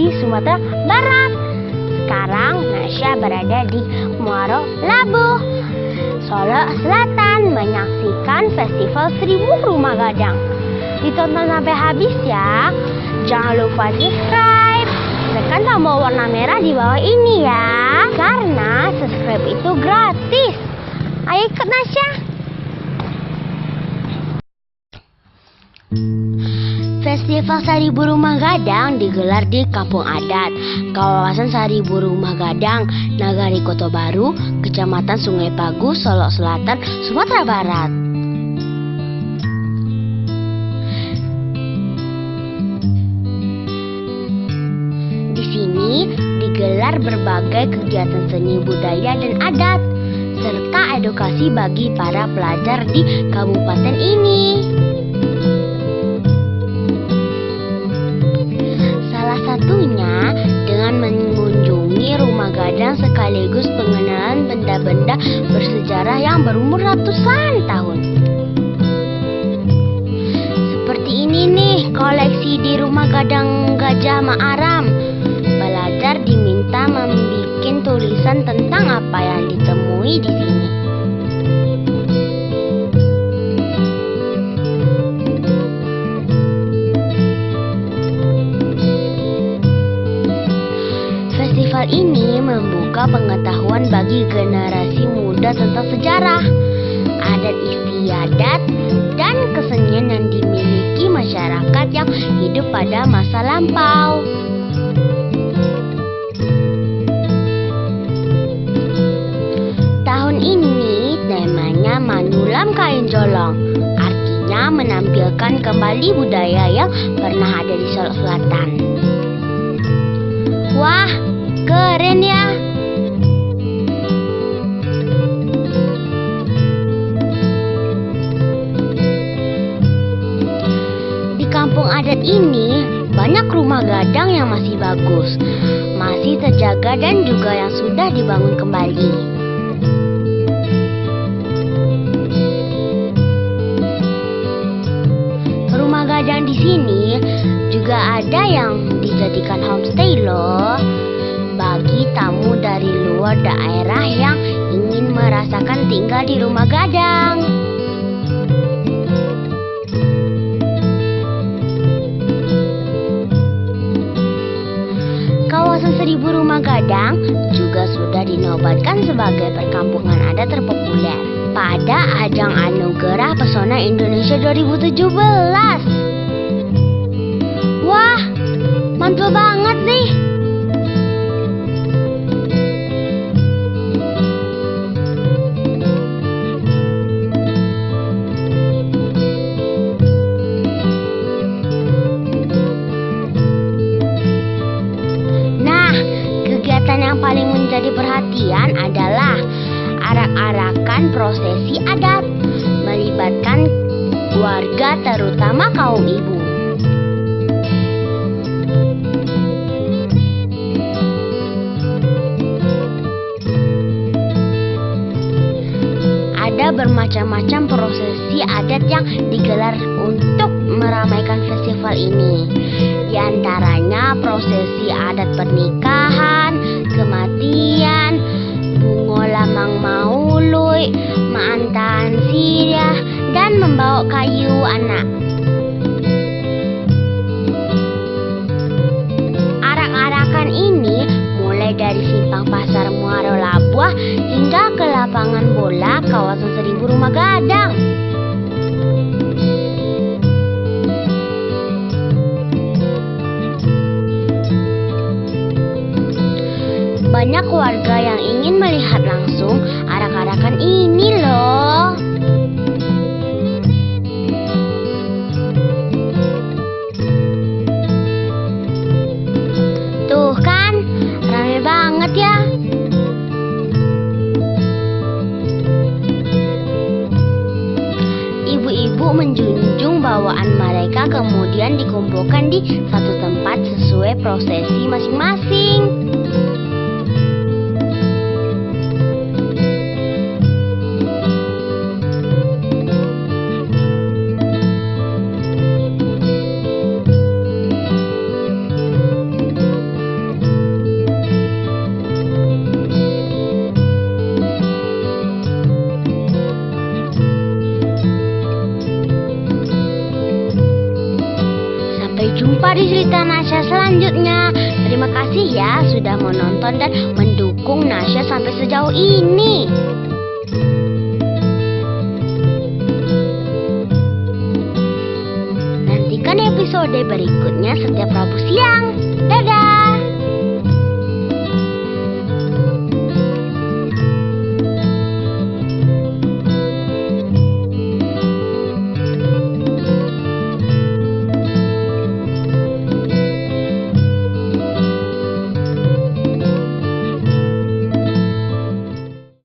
di Sumatera Barat. Sekarang Nasya berada di Muaro Labuh, Solo Selatan, menyaksikan Festival 1000 Rumah Gadang. Ditonton sampai habis ya. Jangan lupa subscribe, tekan tombol warna merah di bawah ini ya, karena subscribe itu gratis. Ayo ikut Nasya. Festival 1000 Rumah Gadang digelar di Kampung Adat, kawasan 1000 Rumah Gadang, Nagari Kota Baru, Kecamatan Sungai Pagu, Solo Selatan, Sumatera Barat. Di sini digelar berbagai kegiatan seni budaya dan adat, serta edukasi bagi para pelajar di kabupaten ini. Satunya dengan mengunjungi rumah gadang sekaligus pengenalan benda-benda bersejarah yang berumur ratusan tahun. Seperti ini nih koleksi di rumah gadang Gajah Ma'aram. Belajar diminta membuat tulisan tentang apa yang ditemui di sini. Festival ini membuka pengetahuan bagi generasi muda tentang sejarah, adat istiadat, dan kesenian yang dimiliki masyarakat yang hidup pada masa lampau. Tahun ini temanya Manulam Kain Jolong, artinya menampilkan kembali budaya yang pernah ada di Solo Selatan. Wah, keren ya. Di kampung adat ini banyak rumah gadang yang masih bagus, masih terjaga dan juga yang sudah dibangun kembali. Rumah gadang di sini juga ada yang dijadikan homestay loh, bagi tamu dari luar daerah yang ingin merasakan tinggal di rumah gadang. Kawasan 1000 Rumah Gadang juga sudah dinobatkan sebagai perkampungan adat terpopuler pada ajang Anugerah Pesona Indonesia 2017. Wah, mantul banget nih. Yang paling menjadi perhatian adalah arak-arakan prosesi adat, melibatkan warga terutama kaum ibu. Ada bermacam-macam prosesi adat yang digelar untuk meramaikan festival ini. Di antaranya prosesi adat pernikahan, kematian, bungo lamang maului, maantahan sirah, dan membawa kayu anak. Arak-arakan ini mulai dari simpang pasar Muaro Labuh hingga ke lapangan bola kawasan 1000 Rumah Gadang. Banyak warga yang ingin melihat langsung arak-arakan ini loh. Tuh kan, rame banget ya. Ibu-ibu menjunjung bawaan mereka, kemudian dikumpulkan di satu tempat sesuai prosesi masing-masing. selanjutnya. Terima kasih ya sudah menonton dan mendukung Nasya sampai sejauh ini. Nantikan episode berikutnya setiap Rabu siang. Dadah!